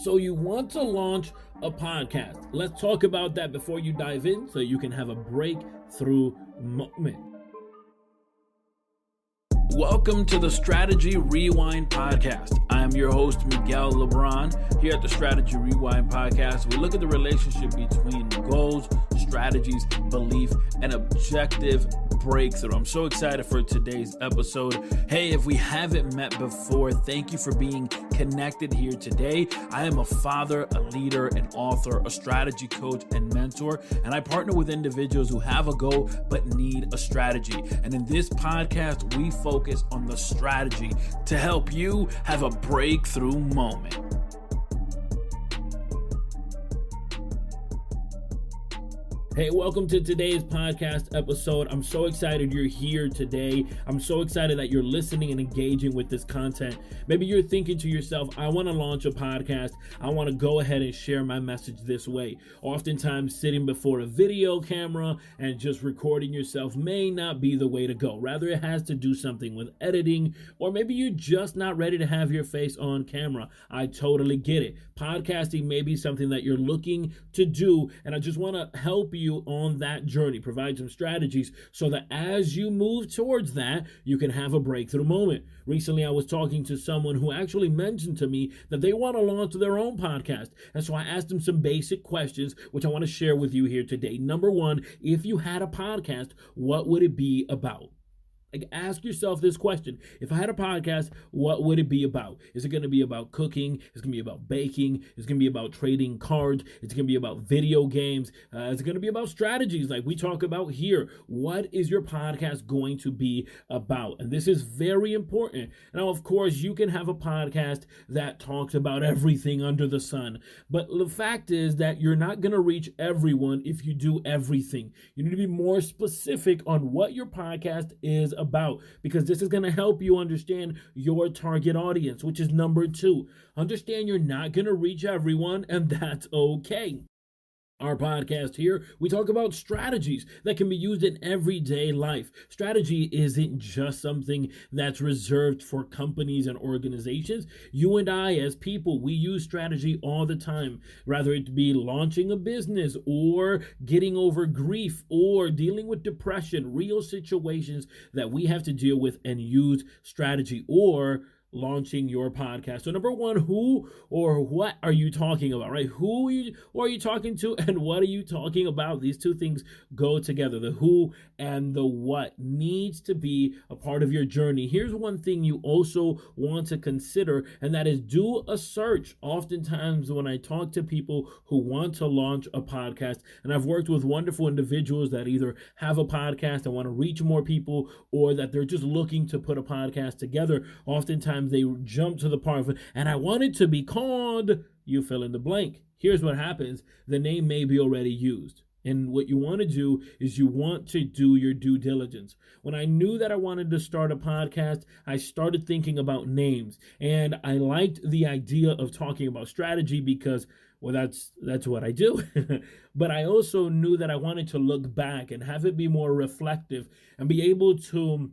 So you want to launch a podcast. Let's talk about that before you dive in so you can have a breakthrough moment. Welcome to the Strategy Rewind Podcast. I am your host, Miguel Lebron. Here at the Strategy Rewind Podcast, we look at the relationship between goals, strategies, belief, and objective breakthrough. I'm so excited for today's episode. Hey, if we haven't met before, thank you for being connected here today. I am a father, a leader, an author, a strategy coach, and mentor, and I partner with individuals who have a goal but need a strategy. And in this podcast, we focus on the strategy to help you have a breakthrough moment. Hey, welcome to today's podcast episode. I'm so excited you're here today. I'm so excited that you're listening and engaging with this content. Maybe you're thinking to yourself, I want to launch a podcast. I want to go ahead and share my message this way. Oftentimes, sitting before a video camera and just recording yourself may not be the way to go. Rather, it has to do something with editing, or maybe you're just not ready to have your face on camera. I totally get it. Podcasting may be something that you're looking to do, and I just want to help you on that journey, provide some strategies so that as you move towards that, you can have a breakthrough moment. Recently, I was talking to someone who actually mentioned to me that they want to launch their own podcast. And so I asked them some basic questions, which I want to share with you here today. Number one, if you had a podcast, what would it be about? Like, ask yourself this question. If I had a podcast, what would it be about? Is it going to be about cooking? Is it going to be about baking? Is it going to be about trading cards? Is it going to be about video games? Is it going to be about strategies like we talk about here? What is your podcast going to be about? And this is very important. Now, of course, you can have a podcast that talks about everything under the sun. But the fact is that you're not going to reach everyone if you do everything. You need to be more specific on what your podcast is about, because this is going to help you understand your target audience, which is number two. Understand you're not going to reach everyone, and that's okay. Our podcast here, we talk about strategies that can be used in everyday life. Strategy isn't just something that's reserved for companies and organizations. You and I, as people, we use strategy all the time, whether it be launching a business or getting over grief or dealing with depression, real situations that we have to deal with and use strategy, or launching your podcast. So number one, who or what are you talking about, right? Who are you talking to, and what are you talking about? These two things go together. The who and the what needs to be a part of your journey. Here's one thing you also want to consider, and that is do a search. Oftentimes when I talk to people who want to launch a podcast, and I've worked with wonderful individuals that either have a podcast and want to reach more people, or that they're just looking to put a podcast together, oftentimes they jump to the part of it, and I want it to be called, you fill in the blank. Here's what happens. The name may be already used. And what you want to do is you want to do your due diligence. When I knew that I wanted to start a podcast, I started thinking about names. And I liked the idea of talking about strategy because, well, that's what I do. But I also knew that I wanted to look back and have it be more reflective and be able to,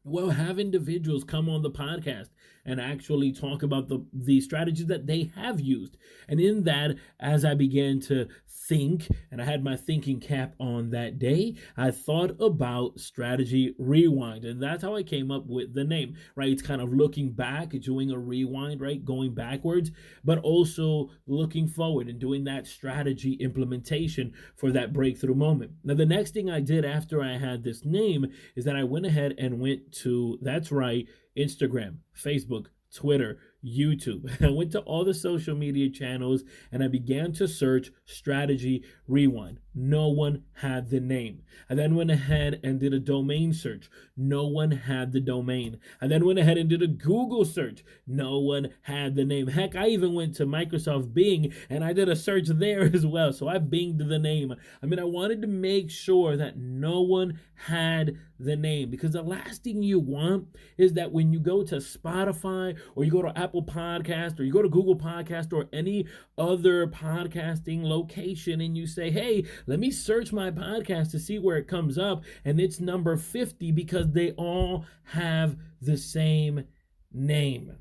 well, have individuals come on the podcast and actually talk about the strategies that they have used. And in that, as I began to think, and I had my thinking cap on that day, I thought about Strategy Rewind. And that's how I came up with the name, right? It's kind of looking back, doing a rewind, right? Going backwards, but also looking forward and doing that strategy implementation for that breakthrough moment. Now, the next thing I did after I had this name is that I went ahead and went to, that's right, Instagram, Facebook, Twitter, YouTube. I went to all the social media channels and I began to search Strategy Rewind. No one had the name. I then went ahead and did a domain search. No one had the domain. I then went ahead and did a Google search. No one had the name. Heck, I even went to Microsoft Bing and I did a search there as well. So I binged the name. I mean, I wanted to make sure that no one had the name, because the last thing you want is that when you go to Spotify or you go to Apple Podcast or you go to Google Podcast or any other podcasting location and you say, hey, let me search my podcast to see where it comes up, and it's number 50 because they all have the same name.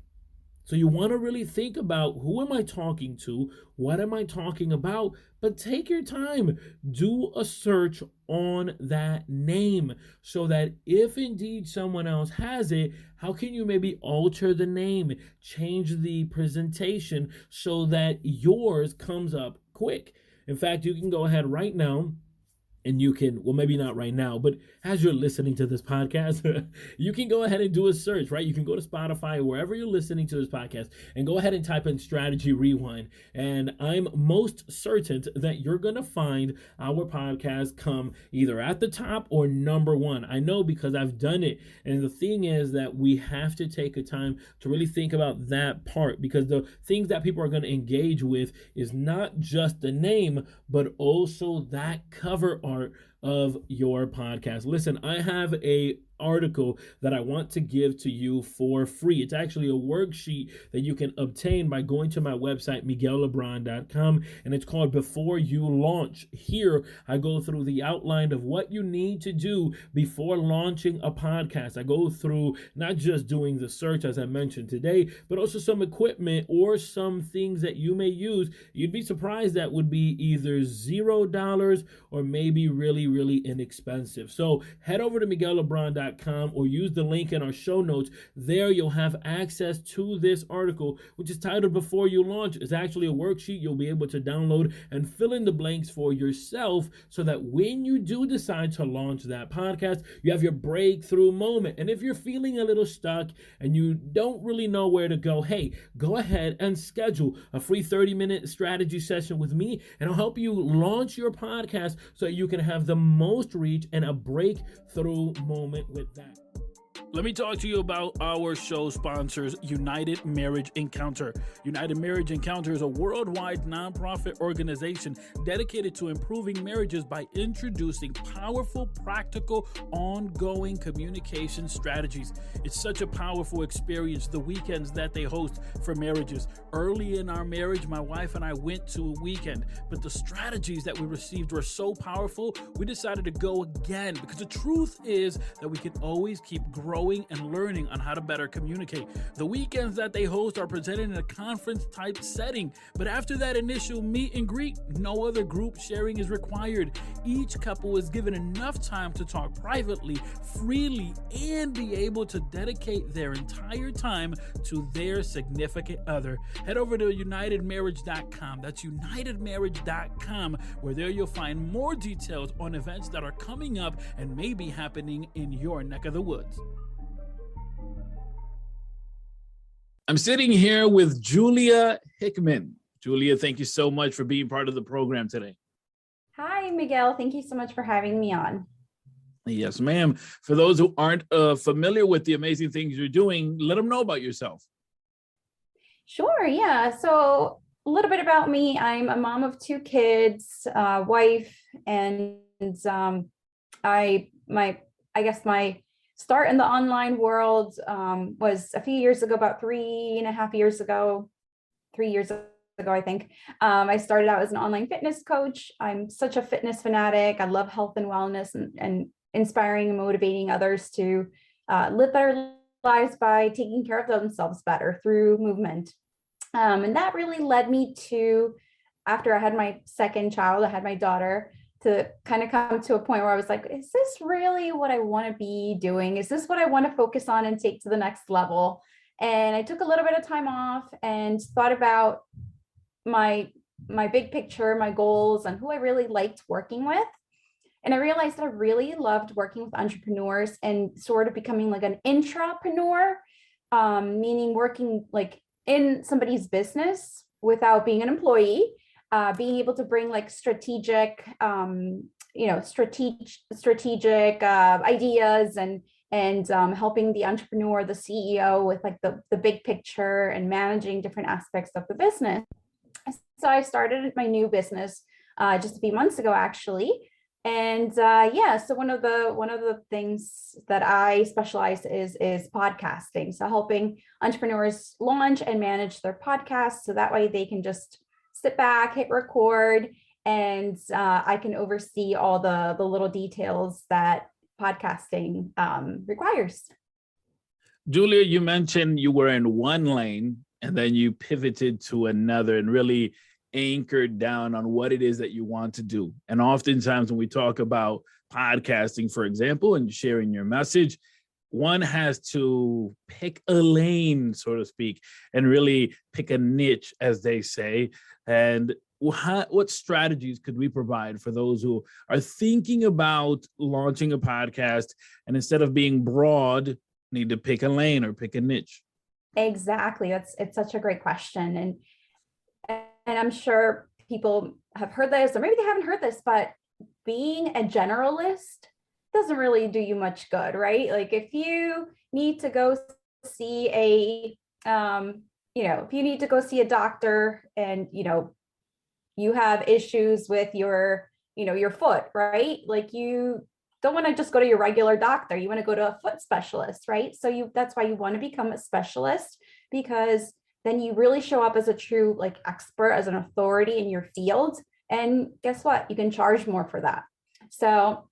So you want to really think about, who am I talking to? What am I talking about? But take your time. Do a search on that name so that if indeed someone else has it, how can you maybe alter the name, change the presentation so that yours comes up quick? In fact, you can go ahead right now and you can, well, maybe not right now, but as you're listening to this podcast, you can go ahead and do a search, right? You can go to Spotify, wherever you're listening to this podcast, and go ahead and type in Strategy Rewind. And I'm most certain that you're going to find our podcast come either at the top or number one. I know, because I've done it. And the thing is that we have to take a time to really think about that part, because the things that people are going to engage with is not just the name, but also that cover art of your podcast. Listen, I have a article that I want to give to you for free. It's actually a worksheet that you can obtain by going to my website, miguellebron.com, and it's called Before You Launch. Here, I go through the outline of what you need to do before launching a podcast. I go through not just doing the search, as I mentioned today, but also some equipment or some things that you may use. You'd be surprised that would be either $0 or maybe really, really inexpensive. So head over to miguellebron.com or use the link in our show notes. There you'll have access to this article, which is titled Before You Launch. It's actually a worksheet you'll be able to download and fill in the blanks for yourself, so that when you do decide to launch that podcast, you have your breakthrough moment. And if you're feeling a little stuck and you don't really know where to go, hey, go ahead and schedule a free 30-minute strategy session with me, and I'll help you launch your podcast so you can have the most reach and a breakthrough moment with that. Let me talk to you about our show sponsors, United Marriage Encounter. United Marriage Encounter is a worldwide nonprofit organization dedicated to improving marriages by introducing powerful, practical, ongoing communication strategies. It's such a powerful experience, the weekends that they host for marriages. Early in our marriage, my wife and I went to a weekend, but the strategies that we received were so powerful, we decided to go again, because the truth is that we can always keep growing and learning on how to better communicate. The weekends that they host are presented in a conference type setting, but after that initial meet and greet, no other group sharing is required. Each couple is given enough time to talk privately, freely, and be able to dedicate their entire time to their significant other. Head over to unitedmarriage.com. That's unitedmarriage.com, where there you'll find more details on events that are coming up and may be happening in your neck of the woods. I'm sitting here with Julia Hickman. Julia, thank you so much for being part of the program today. Hi, Miguel. Thank you so much for having me on. Yes, ma'am. For those who aren't familiar with the amazing things you're doing, let them know about yourself. Sure, yeah. So a little bit about me. I'm a mom of 2 kids, wife, and I guess my start in the online world was a few years ago, about 3.5 years ago, 3 years ago, I think. I started out as an online fitness coach. I'm such a fitness fanatic. I love health and wellness and inspiring and motivating others to live better lives by taking care of themselves better through movement. And that really led me to, after I had my second child, I had my daughter, to kind of come to a point where I was like, is this really what I want to be doing? Is this what I want to focus on and take to the next level? And I took a little bit of time off and thought about my big picture, my goals, and who I really liked working with. And I realized I really loved working with entrepreneurs and sort of becoming like an intrapreneur, meaning working like in somebody's business without being an employee. Being able to bring like strategic ideas and helping the entrepreneur, the CEO, with like the big picture and managing different aspects of the business. So I started my new business just a few months ago, actually. And so one of the things that I specialize is podcasting. So helping entrepreneurs launch and manage their podcasts, so that way they can just sit back, hit record, and I can oversee all the little details that podcasting requires. Julia, you mentioned you were in one lane and then you pivoted to another and really anchored down on what it is that you want to do. And oftentimes when we talk about podcasting, for example, and sharing your message, one has to pick a lane, so to speak, and really pick a niche, as they say. And what strategies could we provide for those who are thinking about launching a podcast and instead of being broad, need to pick a lane or pick a niche? Exactly. It's such a great question. And I'm sure people have heard this, or maybe they haven't heard this, but being a generalist doesn't really do you much good, right? Like if you need to go see if you need to go see a doctor and, you have issues with your foot, right? Like you don't want to just go to your regular doctor. You want to go to a foot specialist, right? So that's why you want to become a specialist, because then you really show up as a true like expert, as an authority in your field. And guess what? You can charge more for that. So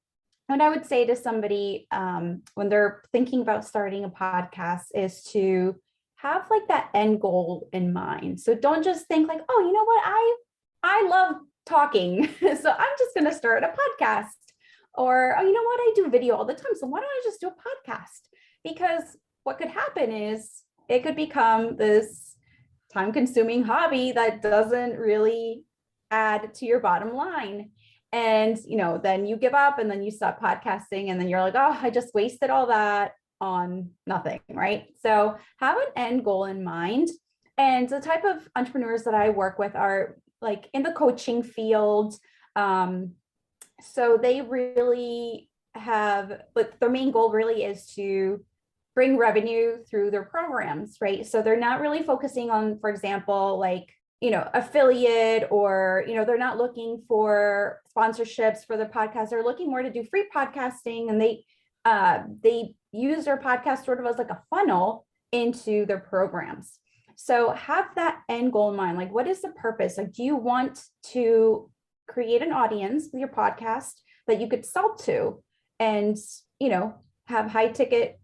what I would say to somebody when they're thinking about starting a podcast is to have like that end goal in mind. So don't just think like, oh, you know what? I love talking, so I'm just going to start a podcast. Or, oh, you know what? I do video all the time, so why don't I just do a podcast? Because what could happen is it could become this time-consuming hobby that doesn't really add to your bottom line. And, then you give up and then you stop podcasting and then you're like, oh, I just wasted all that on nothing, right? So have an end goal in mind. And the type of entrepreneurs that I work with are like in the coaching field. So they really have, but their main goal really is to bring revenue through their programs, right? So they're not really focusing on, for example, like, affiliate, or, they're not looking for sponsorships for their podcast. They're looking more to do free podcasting, and they use their podcast sort of as like a funnel into their programs. So have that end goal in mind. Like, what is the purpose? Like, do you want to create an audience with your podcast that you could sell to and, have high ticket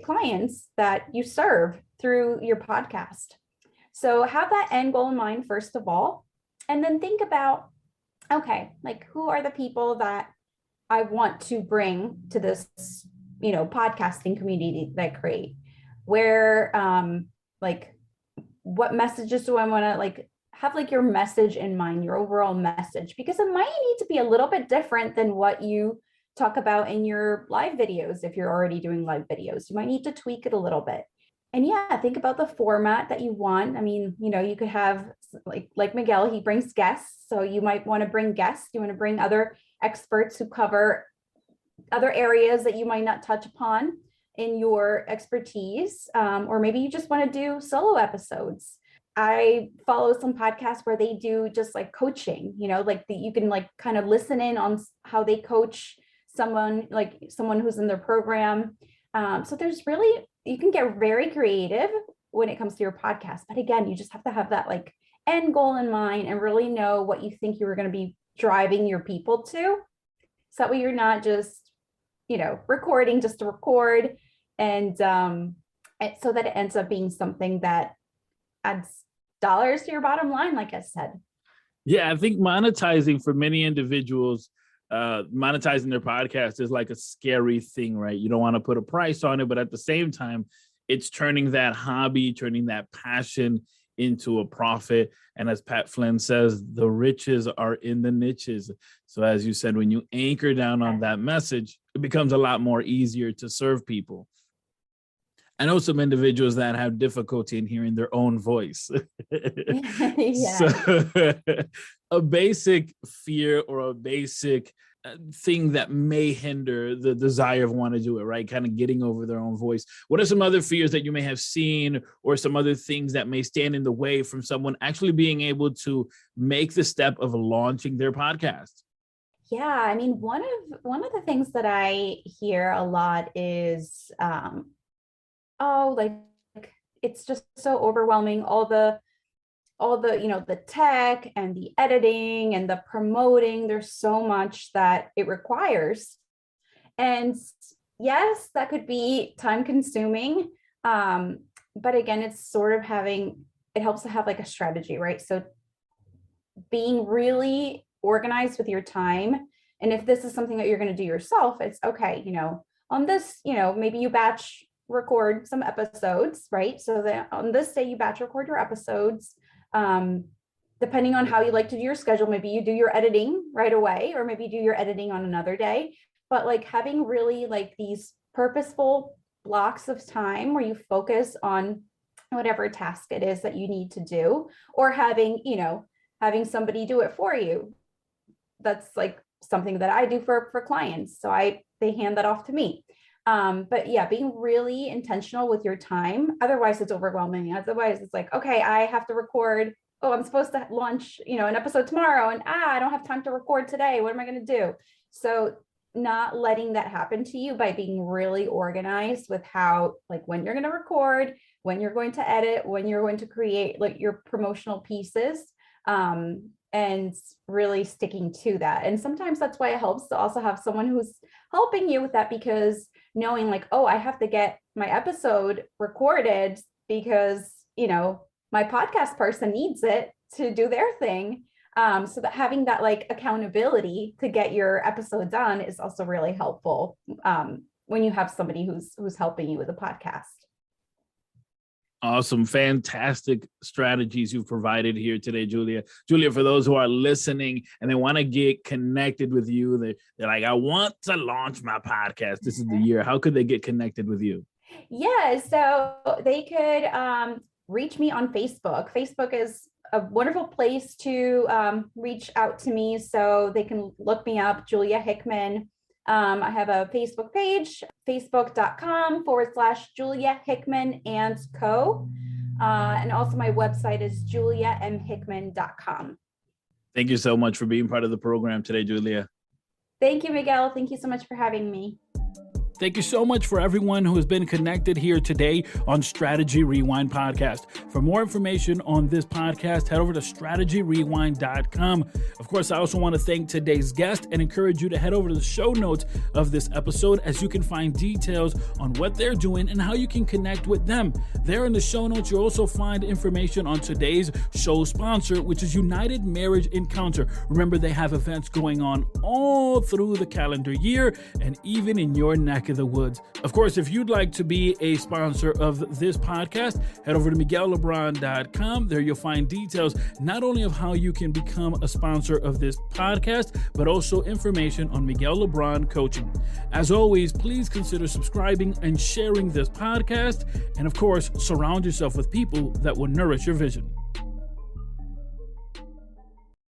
clients that you serve through your podcast? So have that end goal in mind, first of all, and then think about, okay, like who are the people that I want to bring to this, podcasting community that I create? Where, like, what messages do I want to like have like your message in mind, your overall message, because it might need to be a little bit different than what you talk about in your live videos. If you're already doing live videos, you might need to tweak it a little bit. And yeah, think about the format that you want. I mean, you could have like Miguel, he brings guests. So you might want to bring guests. You want to bring other experts who cover other areas that you might not touch upon in your expertise. Or maybe you just want to do solo episodes. I follow some podcasts where they do just like coaching, you can like kind of listen in on how they coach someone who's in their program. So there's really, you can get very creative when it comes to your podcast. But again, you just have to have that like end goal in mind and really know what you think you're going to be driving your people to. So that way you're not just, recording just to record, and so that it ends up being something that adds dollars to your bottom line, like I said. Yeah, I think monetizing for many individuals, monetizing their podcast is like a scary thing, right? You don't want to put a price on it, but at the same time, it's turning that hobby, turning that passion into a profit. And as Pat Flynn says, the riches are in the niches. So as you said, when you anchor down on that message, it becomes a lot more easier to serve people. I know some individuals that have difficulty in hearing their own voice. Yeah. So a basic fear or a basic thing that may hinder the desire of wanting to do it, right? Kind of getting over their own voice. What are some other fears that you may have seen, or some other things that may stand in the way from someone actually being able to make the step of launching their podcast? Yeah, I mean, one of the things that I hear a lot is, oh, like it's just so overwhelming. All the the tech and the editing and the promoting, there's so much that it requires. And yes, that could be time consuming. But again, it's sort of it helps to have like a strategy, right? So being really organized with your time. And if this is something that you're going to do yourself, it's okay, on this, maybe you batch record some episodes, right? So that on this day you batch record your episodes. Depending on how you like to do your schedule, maybe you do your editing right away, or maybe you do your editing on another day. But like having really like these purposeful blocks of time where you focus on whatever task it is that you need to do, or having somebody do it for you. That's like something that I do for clients. So they hand that off to me. But yeah, being really intentional with your time. Otherwise it's overwhelming. Otherwise it's like, okay, I have to record. Oh, I'm supposed to launch, an episode tomorrow, and I don't have time to record today. What am I going to do? So not letting that happen to you by being really organized with how, like, when you're going to record, when you're going to edit, when you're going to create like your promotional pieces, and really sticking to that. And sometimes that's why it helps to also have someone who's helping you with that, because knowing like, oh, I have to get my episode recorded because, my podcast person needs it to do their thing. So that having that like accountability to get your episode done is also really helpful when you have somebody who's helping you with a podcast. Awesome. Fantastic strategies you've provided here today, Julia. Julia, for those who are listening and they want to get connected with you, they're like, I want to launch my podcast. This is the year. How could they get connected with you? Yeah, so they could reach me on Facebook. Facebook is a wonderful place to reach out to me. So they can look me up, Julia Hickman. I have a Facebook page, facebook.com/Julia Hickman and Co. And also my website is juliamhickman.com. Thank you so much for being part of the program today, Julia. Thank you, Miguel. Thank you so much for having me. Thank you so much for everyone who has been connected here today on Strategy Rewind Podcast. For more information on this podcast, head over to strategyrewind.com. Of course, I also want to thank today's guest and encourage you to head over to the show notes of this episode, as you can find details on what they're doing and how you can connect with them. There in the show notes, you'll also find information on today's show sponsor, which is United Marriage Encounter. Remember, they have events going on all through the calendar year and even in your neck of the woods. Of course, if you'd like to be a sponsor of this podcast, head over to MiguelLebron.com. There you'll find details not only of how you can become a sponsor of this podcast, but also information on Miguel Lebron Coaching. As always, please consider subscribing and sharing this podcast. And of course, surround yourself with people that will nourish your vision.